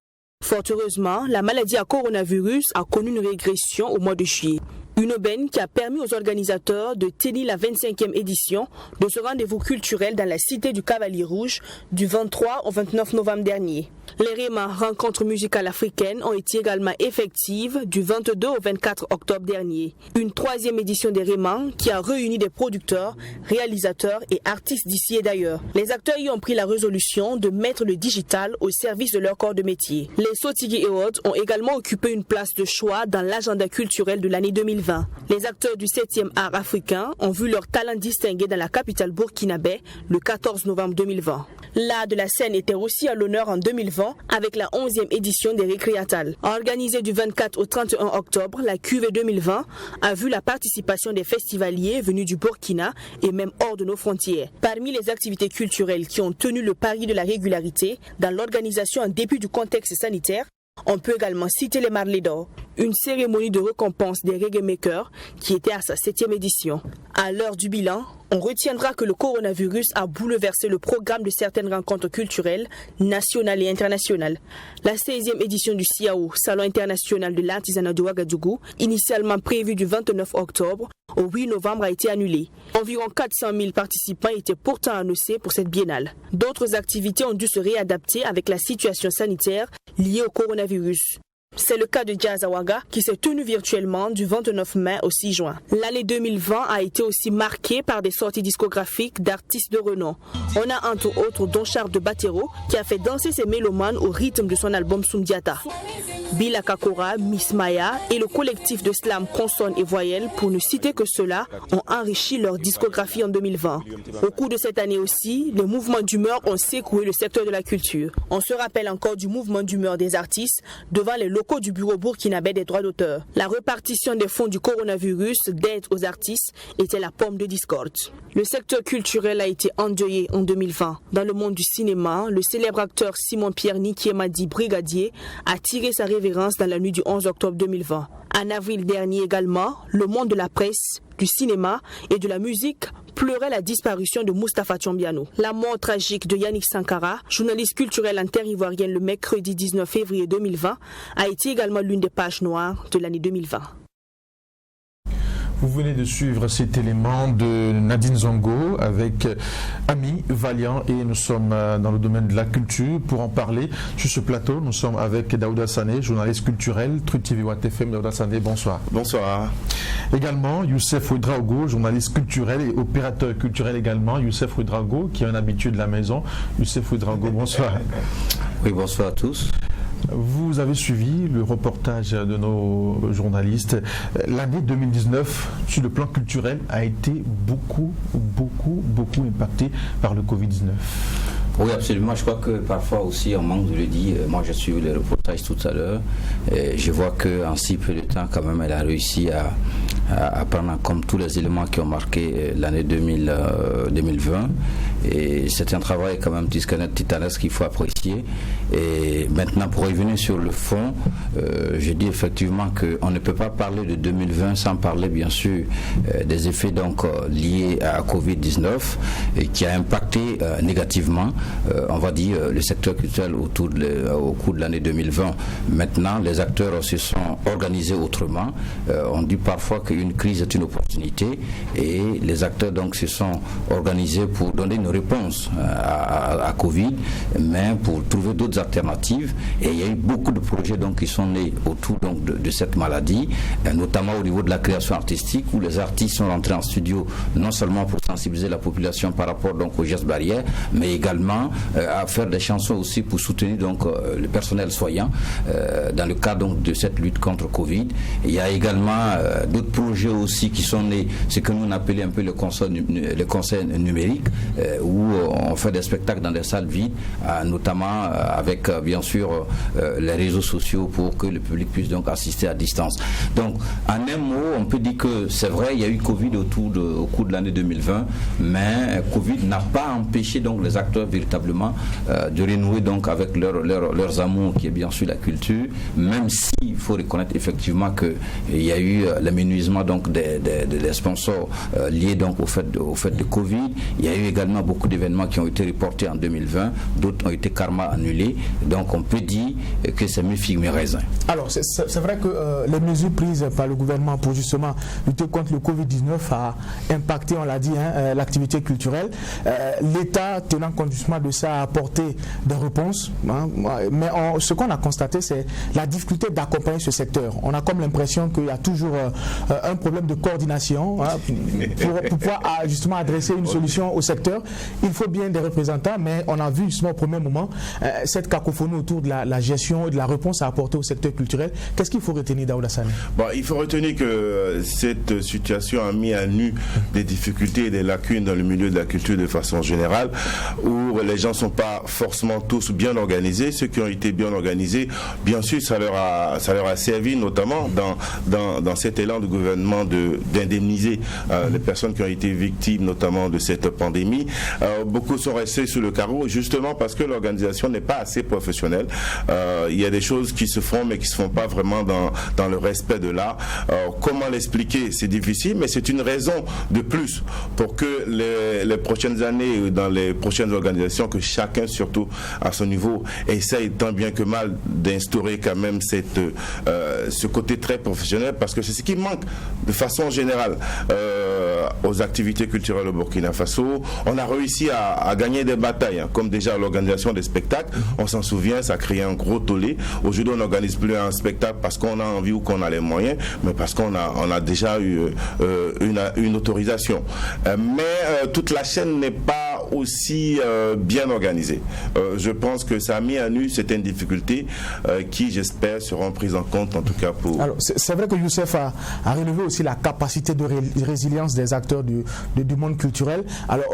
Fort heureusement, la maladie à coronavirus a connu une régression au mois de juillet. Une aubaine qui a permis aux organisateurs de tenir la 25e édition de ce rendez-vous culturel dans la cité du Cavalier Rouge du 23 au 29 novembre dernier. Les REMA, rencontres musicales africaines, ont été également effectives du 22 au 24 octobre dernier. Une 3e édition des REMA qui a réuni des producteurs, réalisateurs et artistes d'ici et d'ailleurs. Les acteurs y ont pris la résolution de mettre le digital au service de leur corps de métier. Les Sotigui Awards ont également occupé une place de choix dans l'agenda culturel de l'année 2020. Les acteurs du 7e art africain ont vu leur talent distingué dans la capitale burkinabé le 14 novembre 2020. L'art de la scène était aussi à l'honneur en 2020 avec la 11e édition des Récréatales. Organisée du 24 au 31 octobre, la QV 2020 a vu la participation des festivaliers venus du Burkina et même hors de nos frontières. Parmi les activités culturelles qui ont tenu le pari de la régularité dans l'organisation en dépit du contexte sanitaire, on peut également citer les Marley d'Or, une cérémonie de récompense des reggae makers qui était à sa 7e édition. À l'heure du bilan, on retiendra que le coronavirus a bouleversé le programme de certaines rencontres culturelles nationales et internationales. La 16e édition du SIAO, Salon international de l'artisanat de Ouagadougou, initialement prévue du 29 octobre au 8 novembre, a été annulée. Environ 400 000 participants étaient pourtant annoncés pour cette biennale. D'autres activités ont dû se réadapter avec la situation sanitaire liée au coronavirus. C'est le cas de Jazz Awaga qui s'est tenu virtuellement du 29 mai au 6 juin. L'année 2020 a été aussi marquée par des sorties discographiques d'artistes de renom. On a entre autres Don Charles de Batero qui a fait danser ses mélomanes au rythme de son album Sundiata. Bila Kakora, Miss Maya et le collectif de slam Consonne et Voyelle, pour ne citer que ceux-là, ont enrichi leur discographie en 2020. Au cours de cette année aussi, les mouvements d'humeur ont secoué le secteur de la culture. On se rappelle encore du mouvement d'humeur des artistes devant les locaux du bureau burkinabé des droits d'auteur. La répartition des fonds du coronavirus d'aide aux artistes était la pomme de discorde. Le secteur culturel a été endeuillé en 2020. Dans le monde du cinéma, le célèbre acteur Simon-Pierre Nikiemadi Brigadier a tiré sa révérence dans la nuit du 11 octobre 2020. En avril dernier également, le monde de la presse, du cinéma et de la musique pleurait la disparition de Moustapha Thiombiano. La mort tragique de Yannick Sankara, journaliste culturel en terre ivoirienne le mercredi 19 février 2020, a été également l'une des pages noires de l'année 2020. Vous venez de suivre cet élément de Nadine Zongo avec Ami Valiant et nous sommes dans le domaine de la culture. Pour en parler sur ce plateau, nous sommes avec Daouda Sané, journaliste culturel, Truc TV Watt FM. Daouda Sané, bonsoir. Bonsoir. Également Youssef Ouedraogo, journaliste culturel et opérateur culturel également. Youssef Ouedraogo, qui est un habitué de la maison. Youssef Ouedraogo, bonsoir. Oui, bonsoir à tous. Vous avez suivi le reportage de nos journalistes. L'année 2019, sur le plan culturel, a été beaucoup impactée par le Covid-19. Oui, absolument. Je crois que parfois aussi, on manque de le dire. Moi, j'ai suivi le reportage tout à l'heure. Je vois qu'en si peu de temps, quand même, elle a réussi à prendre en compte tous les éléments qui ont marqué l'année 2020. Et c'est un travail quand même titanesque qu'il faut apprécier. Et maintenant, pour revenir sur le fond, je dis effectivement qu'on ne peut pas parler de 2020 sans parler bien sûr des effets donc liés à Covid-19 et qui a impacté négativement, on va dire, le secteur culturel au cours de l'année 2020. Maintenant, les acteurs se sont organisés autrement. On dit parfois qu'une crise est une opportunité et les acteurs donc se sont organisés pour donner une réponse à Covid, mais pour trouver d'autres alternatives. Et il y a eu beaucoup de projets donc, qui sont nés autour donc, de cette maladie, notamment au niveau de la création artistique, où les artistes sont rentrés en studio non seulement pour sensibiliser la population par rapport donc, aux gestes barrières, mais également à faire des chansons aussi pour soutenir donc, le personnel soignant dans le cadre donc, de cette lutte contre Covid. Il y a également d'autres projets aussi qui sont nés, ce que nous on appelait un peu le concert numérique, où on fait des spectacles dans des salles vides, notamment avec bien sûr les réseaux sociaux pour que le public puisse donc assister à distance. Donc en un mot, on peut dire que c'est vrai, il y a eu Covid au cours de l'année 2020, mais Covid n'a pas empêché donc les acteurs véritablement de renouer donc avec leurs amours, qui est bien sûr la culture, même s'il faut reconnaître effectivement qu'il y a eu l'aménuisement donc des sponsors liés donc au fait de Covid. Il y a eu également beaucoup d'événements qui ont été reportés en 2020, d'autres ont été carrément annulés. Donc on peut dire que c'est mieux figue, mieux raisin. Alors c'est vrai que les mesures prises par le gouvernement pour justement lutter contre le Covid-19 a impacté, on l'a dit, l'activité culturelle. L'État, tenant compte justement de ça, a apporté des réponses. Mais ce qu'on a constaté, c'est la difficulté d'accompagner ce secteur. On a comme l'impression qu'il y a toujours un problème de coordination pour pouvoir justement adresser une solution au secteur. Il faut bien des représentants, mais on a vu justement au premier moment cette cacophonie autour de la gestion et de la réponse à apporter au secteur culturel. Qu'est-ce qu'il faut retenir, Daouda Sané? Il faut retenir que cette situation a mis à nu des difficultés et des lacunes dans le milieu de la culture de façon générale, où les gens ne sont pas forcément tous bien organisés. Ceux qui ont été bien organisés, bien sûr, ça leur a servi notamment dans cet élan du gouvernement d'indemniser les personnes qui ont été victimes notamment de cette pandémie. Beaucoup sont restés sous le carreau justement parce que l'organisation n'est pas assez professionnelle. Il y a des choses qui se font mais qui ne se font pas vraiment dans le respect de l'art. Comment l'expliquer? C'est difficile, mais c'est une raison de plus pour que les prochaines années, dans les prochaines organisations, que chacun surtout à son niveau essaye tant bien que mal d'instaurer quand même ce côté très professionnel, parce que c'est ce qui manque de façon générale aux activités culturelles au Burkina Faso. On a réussi à gagner des batailles, comme déjà l'organisation des spectacles. On s'en souvient, ça a créé un gros tollé. Aujourd'hui, on n'organise plus un spectacle parce qu'on a envie ou qu'on a les moyens, mais parce qu'on a déjà eu une autorisation. Mais toute la chaîne n'est pas aussi bien organisée. Je pense que ça a mis à nu certaines difficultés qui, j'espère, seront prises en compte, en tout cas pour... Alors, c'est vrai que Youssef a relevé aussi la capacité de résilience des acteurs du monde culturel. Alors,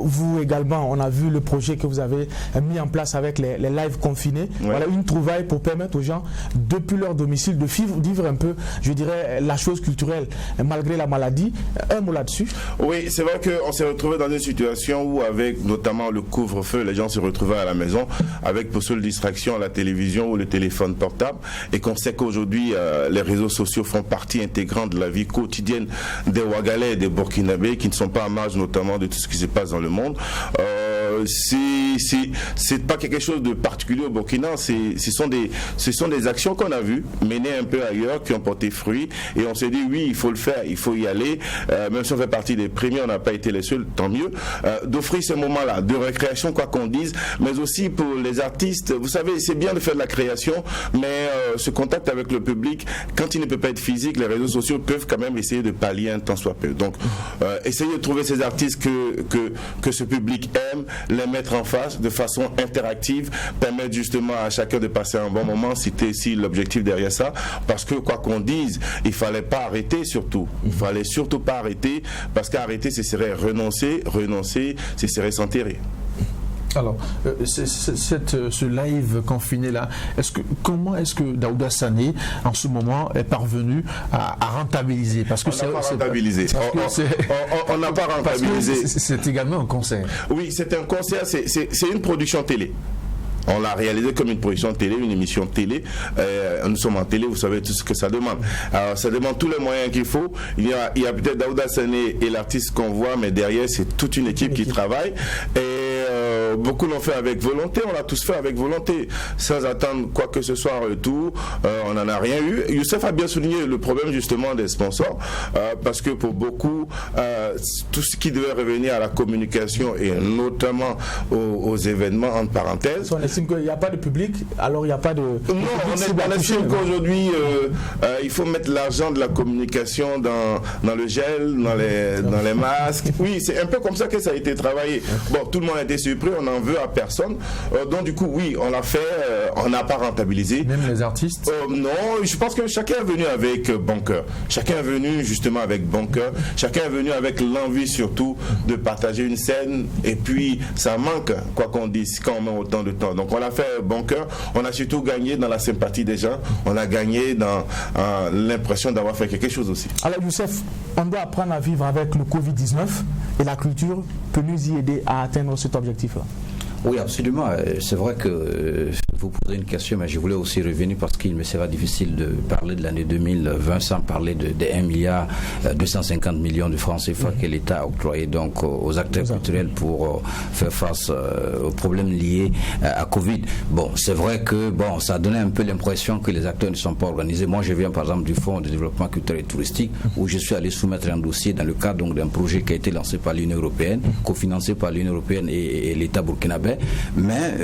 vous également, on a vu le projet que vous avez mis en place avec les lives confinés. Ouais. Voilà, une trouvaille pour permettre aux gens, depuis leur domicile, de vivre un peu, je dirais, la chose culturelle, malgré la maladie. Un mot là-dessus? Oui, c'est vrai qu'on s'est retrouvé dans une situation où, avec notamment le couvre-feu, les gens se retrouvaient à la maison avec pour seule distraction la télévision ou le téléphone portable, et qu'on sait qu'aujourd'hui les réseaux sociaux font partie intégrante de la vie quotidienne des Ouagalais et des Burkinabés qui ne sont pas à marge notamment de tout ce qui se passe dans le monde. C'est pas quelque chose de particulier au Burkina, ce sont des actions qu'on a vues menées un peu ailleurs, qui ont porté fruit, et on s'est dit oui, il faut le faire, il faut y aller, même si on fait partie des premiers, on n'a pas été les seuls, tant mieux, d'offrir ce moment-là de récréation, quoi qu'on dise, mais aussi pour les artistes. Vous savez, c'est bien de faire de la création, mais ce contact avec le public, quand il ne peut pas être physique, les réseaux sociaux peuvent quand même essayer de pallier un tant soit peu. Donc, essayer de trouver ces artistes que ce public aime, les mettre en face de façon interactive, permettre justement à chacun de passer un bon moment, c'était si l'objectif derrière ça, parce que quoi qu'on dise, il fallait pas arrêter surtout. Il fallait surtout pas arrêter, parce qu'arrêter, ce serait renoncer, ce serait s'enterrer. Alors, ce live confiné-là, comment est-ce que Daouda Sané, en ce moment, est parvenu à rentabiliser? Parce que on n'a pas rentabilisé. C'est également un concert. Oui, c'est un concert, c'est une production télé. On l'a réalisé comme une production télé, une émission télé. Nous sommes en télé, vous savez tout ce que ça demande. Alors, ça demande tous les moyens qu'il faut. Il y a peut-être Daouda Sané et l'artiste qu'on voit, mais derrière, c'est toute une équipe qui travaille. Et Beaucoup l'ont fait avec volonté, on l'a tous fait avec volonté, sans attendre quoi que ce soit en retour. On n'en a rien eu. Youssef a bien souligné le problème justement des sponsors, parce que pour beaucoup, tout ce qui devait revenir à la communication et notamment aux événements, entre parenthèses. On estime qu'il n'y a pas de public, alors il n'y a pas de... Non, on estime qu'aujourd'hui, il faut mettre l'argent de la communication dans le gel, dans les masques. Oui, c'est un peu comme ça que ça a été travaillé. Bon, tout le monde a été surpris, on n'en veut à personne. Donc du coup, oui, on l'a fait, on n'a pas rentabilisé. Même les artistes Non, je pense que chacun est venu avec bon cœur. Chacun est venu justement avec bon cœur. Chacun est venu avec l'envie surtout de partager une scène. Et puis, ça manque, quoi qu'on dise, quand on met autant de temps. Donc on l'a fait bon cœur. On a surtout gagné dans la sympathie des gens. On a gagné dans l'impression d'avoir fait quelque chose aussi. Alors Youssef, on doit apprendre à vivre avec le Covid-19 et la culture peut nous y aider à atteindre cet objectif-là. Oui, absolument. C'est vrai que vous posez une question, mais je voulais aussi revenir parce qu'il me sera difficile de parler de l'année 2020 sans parler de 1 milliard 250 millions de francs CFA que l'État a octroyé donc aux acteurs culturels pour faire face aux problèmes liés à Covid. Bon, c'est vrai que ça a donné un peu l'impression que les acteurs ne sont pas organisés. Moi, je viens par exemple du Fonds de développement culturel et touristique où je suis allé soumettre un dossier dans le cadre donc d'un projet qui a été lancé par l'Union européenne, cofinancé par l'Union européenne et l'État burkinabé. Mais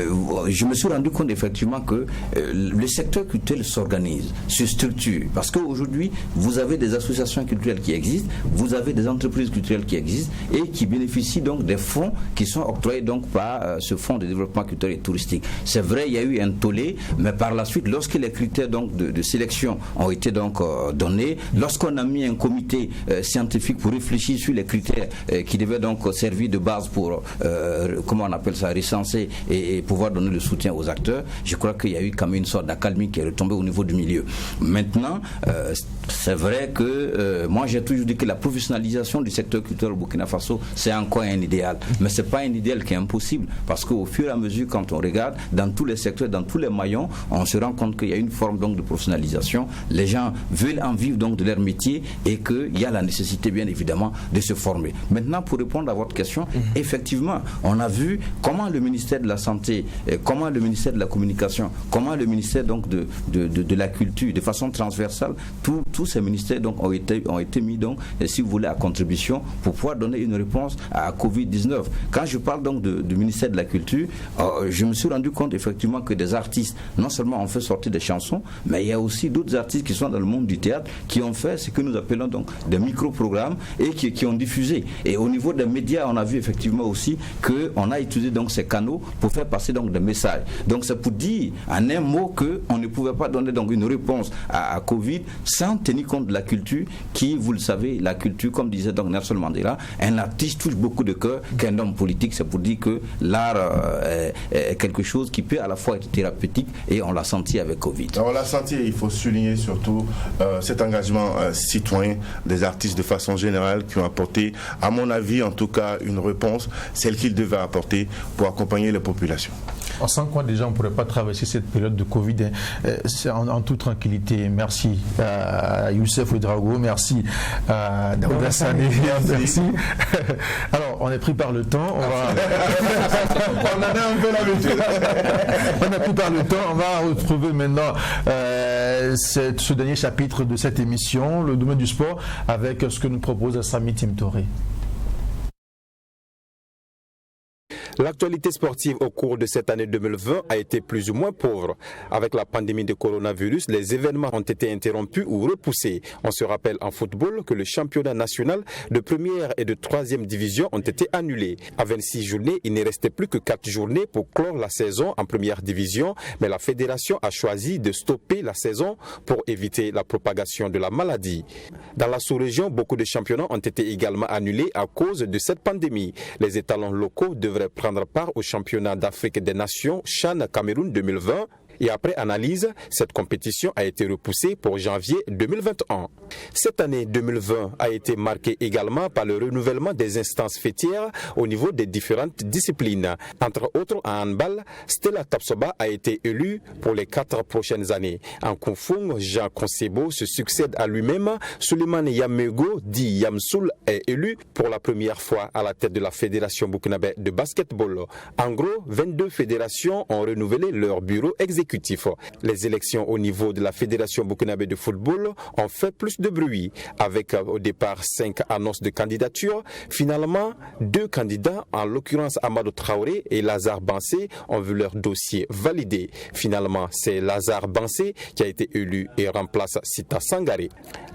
je me suis rendu compte effectivement que le secteur culturel s'organise, se structure. Parce qu'aujourd'hui, vous avez des associations culturelles qui existent, vous avez des entreprises culturelles qui existent et qui bénéficient donc des fonds qui sont octroyés donc par ce fonds de développement culturel et touristique. C'est vrai, il y a eu un tollé, mais par la suite, lorsque les critères donc de sélection ont été donc donnés, lorsqu'on a mis un comité scientifique pour réfléchir sur les critères qui devaient donc servir de base pour, comment on appelle ça, et pouvoir donner le soutien aux acteurs, je crois qu'il y a eu quand même une sorte d'accalmie qui est retombée au niveau du milieu. Maintenant, c'est vrai que moi j'ai toujours dit que la professionnalisation du secteur culturel au Burkina Faso, c'est encore un idéal. Mais ce n'est pas un idéal qui est impossible, parce qu'au fur et à mesure, quand on regarde, dans tous les secteurs, dans tous les maillons, on se rend compte qu'il y a une forme donc de professionnalisation. Les gens veulent en vivre donc de leur métier et qu'il y a la nécessité bien évidemment de se former. Maintenant, pour répondre à votre question, effectivement, on a vu comment le ministère de la Santé, comment le ministère de la Communication, comment le ministère donc de la Culture, de façon transversale, tous ces ministères donc ont été mis donc, si vous voulez, à contribution pour pouvoir donner une réponse à Covid-19. Quand je parle donc du ministère de la Culture, je me suis rendu compte effectivement que des artistes, non seulement ont fait sortir des chansons, mais il y a aussi d'autres artistes qui sont dans le monde du théâtre qui ont fait ce que nous appelons donc des micro-programmes et qui ont diffusé. Et au niveau des médias, on a vu effectivement aussi qu'on a utilisé donc ces canaux pour faire passer donc des messages. Donc c'est pour dire en un mot qu'on ne pouvait pas donner donc une réponse à Covid sans tenir compte de la culture qui, vous le savez, la culture, comme disait donc Nelson Mandela, un artiste touche beaucoup de cœur qu'un homme politique. C'est pour dire que l'art est quelque chose qui peut à la fois être thérapeutique et on l'a senti avec Covid. Alors, on l'a senti, il faut souligner surtout cet engagement citoyen des artistes de façon générale qui ont apporté, à mon avis en tout cas, une réponse, celle qu'ils devaient apporter pour accompagner les populations. Sans quoi déjà on ne pourrait pas traverser cette période de Covid en toute tranquillité. Merci à Youssef Ouedraogo, merci à Daouda Sané, merci. Alors on est pris par le temps, on en a un peu l'habitude. On est pris par le temps, on va retrouver maintenant ce dernier chapitre de cette émission, le domaine du sport, avec ce que nous propose Samy Timtoré. L'actualité sportive au cours de cette année 2020 a été plus ou moins pauvre. Avec la pandémie de coronavirus, les événements ont été interrompus ou repoussés. On se rappelle en football que le championnat national de première et de troisième division ont été annulés. À 26 journées, il ne restait plus que 4 journées pour clore la saison en première division, mais la fédération a choisi de stopper la saison pour éviter la propagation de la maladie. Dans la sous-région, beaucoup de championnats ont été également annulés à cause de cette pandémie. Les étalons locaux devraient prendre part au championnat d'Afrique des Nations CHAN Cameroun 2020. Et après analyse, cette compétition a été repoussée pour janvier 2021. Cette année 2020 a été marquée également par le renouvellement des instances fêtières au niveau des différentes disciplines. Entre autres, en handball, Stella Tapsoba a été élue pour les 4 prochaines années. En Kung-Fu, Jean Konsebo se succède à lui-même. Suleiman Yamego, dit Yamsoul, est élu pour la première fois à la tête de la Fédération burkinabé de basketball. En gros, 22 fédérations ont renouvelé leur bureau exécutif. Les élections au niveau de la Fédération burkinabé de football ont fait plus de bruit, avec au départ 5 annonces de candidature. Finalement, 2 candidats, en l'occurrence Amadou Traoré et Lazare Bansé, ont vu leur dossier validé. Finalement, c'est Lazare Bansé qui a été élu et remplace Sita Sangaré.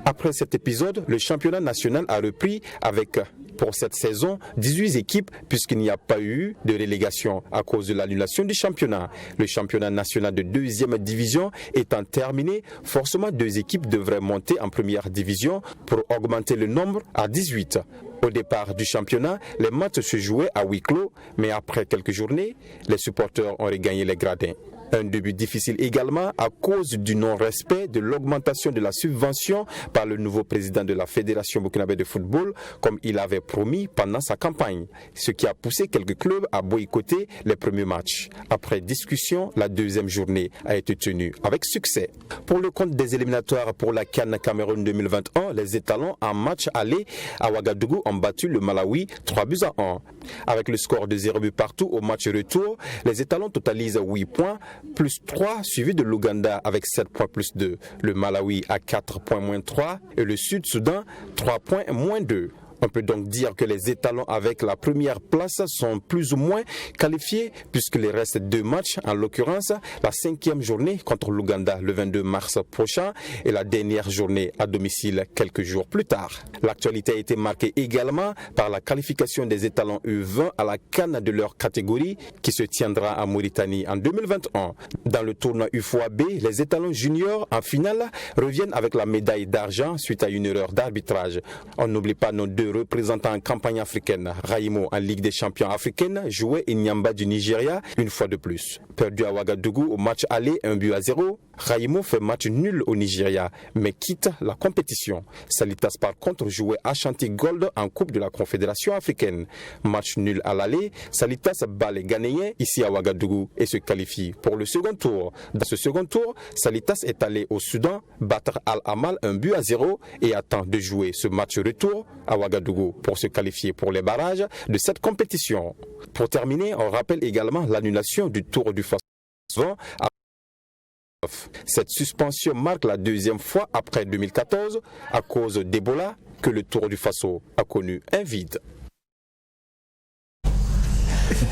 Après cet épisode, le championnat national a repris avec, pour cette saison, 18 équipes puisqu'il n'y a pas eu de relégation à cause de l'annulation du championnat. Le championnat national de 2e division étant terminé, forcément 2 équipes devraient monter en première division pour augmenter le nombre à 18. Au départ du championnat, les matchs se jouaient à huis clos, mais après quelques journées, les supporters ont regagné les gradins. Un début difficile également à cause du non-respect de l'augmentation de la subvention par le nouveau président de la Fédération burkinabé de football, comme il avait promis pendant sa campagne, ce qui a poussé quelques clubs à boycotter les premiers matchs. Après discussion, la 2e journée a été tenue avec succès. Pour le compte des éliminatoires pour la CAN Cameroun 2021, les étalons en match aller à Ouagadougou ont battu le Malawi 3-1. Avec le score de 0 but partout au match retour, les étalons totalisent 8 points, plus 3, suivi de l'Ouganda avec 7 points plus 2. Le Malawi à 4 points moins 3 et le Sud-Soudan 3 points moins 2. On peut donc dire que les étalons avec la première place sont plus ou moins qualifiés puisqu'il reste 2 matchs, en l'occurrence la 5e journée contre l'Ouganda le 22 mars prochain et la dernière journée à domicile quelques jours plus tard. L'actualité a été marquée également par la qualification des étalons U20 à la CAN de leur catégorie qui se tiendra en Mauritanie en 2021. Dans le tournoi UFOA-B, les étalons juniors en finale reviennent avec la médaille d'argent suite à une erreur d'arbitrage. On n'oublie pas nos 2 représentants en campagne africaine. Raïmo en Ligue des champions africaine jouait Inyamba du Nigeria une fois de plus. Perdu à Ouagadougou au match aller 1-0, Raïmo fait match nul au Nigeria mais quitte la compétition. Salitas par contre jouait Ashanti Gold en Coupe de la Confédération africaine. Match nul à l'aller, Salitas bat les Ghanéens ici à Ouagadougou et se qualifie pour le second tour. Dans ce second tour, Salitas est allé au Soudan battre Al-Amal 1-0 et attend de jouer ce match retour à Ouagadougou pour se qualifier pour les barrages de cette compétition. Pour terminer, on rappelle également l'annulation du Tour du Faso à cette suspension marque la 2e fois après 2014 à cause d'Ebola que le Tour du Faso a connu un vide.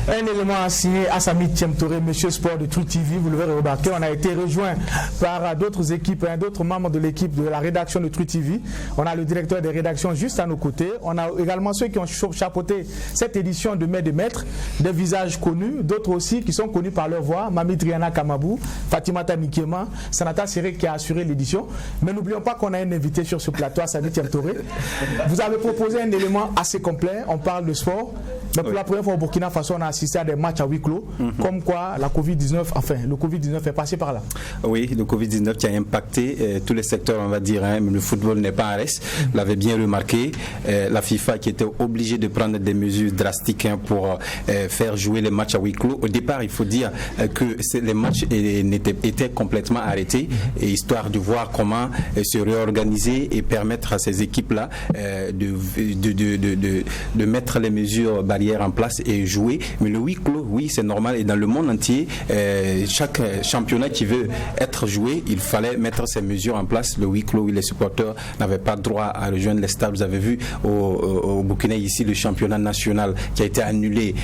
Un élément à signer à Samy Thiemtoré, monsieur Sport de Truth TV, vous l'avez remarqué, on a été rejoint par d'autres équipes, d'autres membres de l'équipe de la rédaction de Truth TV. On a le directeur des rédactions juste à nos côtés. On a également ceux qui ont chapeauté cette édition de Mai de Maître, des visages connus, d'autres aussi qui sont connus par leur voix, Mami Triana Kamabou, Fatimata Nikema, Sanata Séré qui a assuré l'édition. Mais n'oublions pas qu'on a un invité sur ce plateau, Samy Thiemtoré. Vous avez proposé un élément assez complet, on parle de sport. Mais pour la première fois au Burkina Faso, on a assisté à des matchs à huis clos, comme quoi la Covid-19, le Covid-19 est passé par là. Oui, le Covid-19 qui a impacté tous les secteurs, on va dire, mais le football n'est pas en reste, vous l'avez bien remarqué, la FIFA qui était obligée de prendre des mesures drastiques pour faire jouer les matchs à huis clos. Au départ, il faut dire que les matchs étaient complètement arrêtés, et histoire de voir comment se réorganiser et permettre à ces équipes-là de mettre les mesures barrières en place et jouer. Mais le huis clos, oui, c'est normal, et dans le monde entier, chaque championnat qui veut être joué, il fallait mettre ces mesures en place. Le huis clos, où les supporters n'avaient pas droit à rejoindre les stades. Vous avez vu au Burkina ici le championnat national qui a été annulé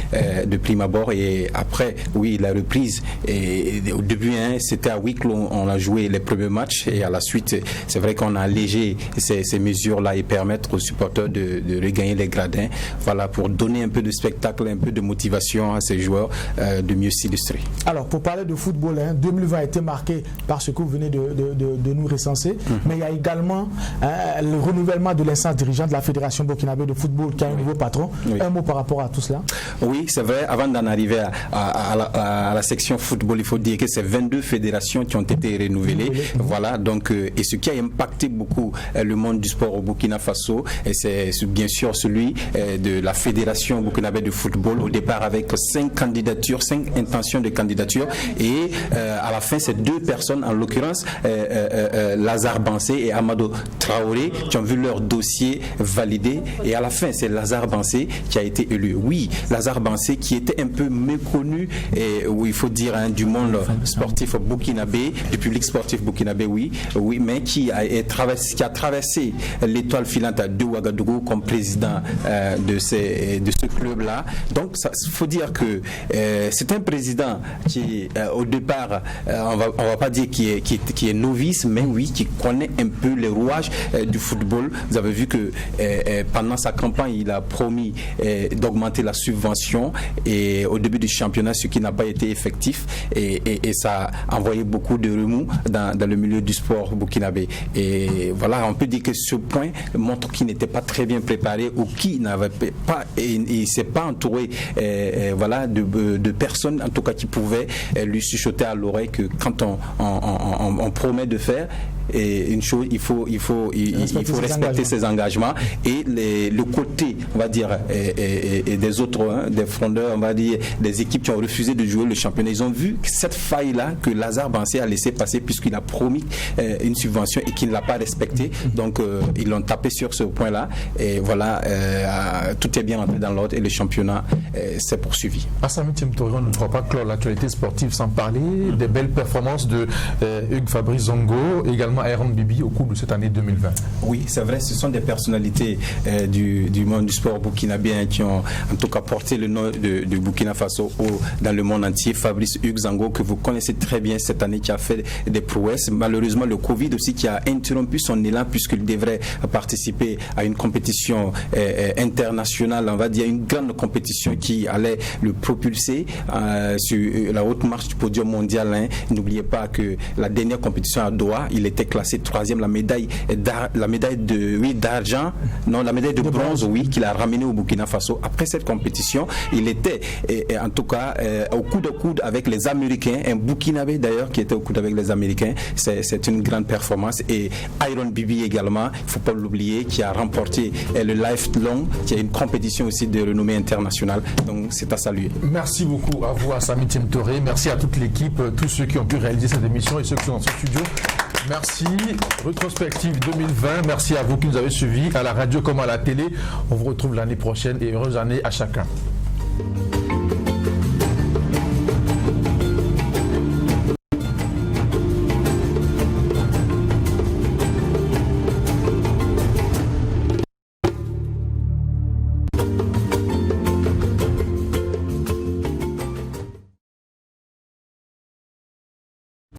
de prime abord, et après, oui, la reprise, et au début, c'était à huis clos, on a joué les premiers matchs, et à la suite, c'est vrai qu'on a allégé ces mesures-là et permettre aux supporters de regagner les gradins, voilà, pour donner un peu de spectacle, un peu de motivation motivation à ces joueurs de mieux s'illustrer. Alors, pour parler de football, 2020 a été marqué par ce que vous venez de nous recenser, mais il y a également le renouvellement de l'instance dirigeante de la Fédération burkinabé de football qui a un nouveau patron. Un mot par rapport à tout cela? Oui, c'est vrai. Avant d'en arriver à la section football, il faut dire que c'est 22 fédérations qui ont été renouvelées. Voilà, donc, et ce qui a impacté beaucoup le monde du sport au Burkina Faso, et c'est bien sûr celui de la Fédération burkinabé de football, au départ avec 5 candidatures, 5 intentions de candidature, et à la fin, c'est 2 personnes, en l'occurrence Lazare Bansé et Amadou Traoré, qui ont vu leur dossier validé, et à la fin, c'est Lazare Bansé qui a été élu. Oui, Lazare Bansé qui était un peu méconnu, et oui, il faut dire, du monde sportif burkinabé, du public sportif burkinabé, oui, mais qui a traversé l'étoile filante de Ouagadougou comme président de ce club-là. Donc, il faut dire que c'est un président qui, au départ, on va pas dire qui est novice, mais oui, qui connaît un peu les rouages du football. Vous avez vu que pendant sa campagne, il a promis d'augmenter la subvention et au début du championnat, ce qui n'a pas été effectif, et ça a envoyé beaucoup de remous dans le milieu du sport burkinabé. Et voilà, on peut dire que ce point montre qu'il n'était pas très bien préparé, ou qu'il n'avait pas, il s'est pas entouré voilà, de personnes en tout cas qui pouvaient lui chuchoter à l'oreille que quand on promet de faire une chose, il faut respecter ses engagements, et le côté, on va dire, et des autres, des frondeurs, on va dire, des équipes qui ont refusé de jouer le championnat, ils ont vu cette faille-là que Lazare Bansé a laissé passer, puisqu'il a promis une subvention et qu'il ne l'a pas respectée. Donc ils l'ont tapé sur ce point-là, et voilà, tout est bien entré dans l'ordre et le championnat s'est poursuivi. Assami Timtori, on ne pourra pas clore l'actualité sportive sans parler des belles performances de Hugues Fabrice Zongo, également Aaron Bibi au cours de cette année 2020. Oui, c'est vrai, ce sont des personnalités du monde du sport burkinabé qui ont en tout cas porté le nom de Burkina Faso dans le monde entier. Fabrice Hugues Zongo, que vous connaissez très bien cette année, qui a fait des prouesses. Malheureusement, le Covid aussi qui a interrompu son élan, puisqu'il devrait participer à une compétition internationale, on va dire une grande compétition qui allait le propulser sur la haute marche du podium mondial. N'oubliez pas que la dernière compétition à Doha, il était classé 3e, la médaille d'argent, non, la médaille de bronze, oui, qu'il a ramené au Burkina Faso. Après cette compétition, il était en tout cas au coude à coude avec les Américains, un Burkinabé d'ailleurs qui était au coude avec les Américains. C'est une grande performance. Et Aaron Bibi également, il ne faut pas l'oublier, qui a remporté le Lifelong, qui est une compétition aussi de renommée internationale. Donc c'est à saluer. Merci beaucoup à vous, Assami Timtori. Merci à toute l'équipe, tous ceux qui ont pu réaliser cette émission et ceux qui sont dans ce studio. Merci. Rétrospective 2020. Merci à vous qui nous avez suivis à la radio comme à la télé. On vous retrouve l'année prochaine et heureuse année à chacun.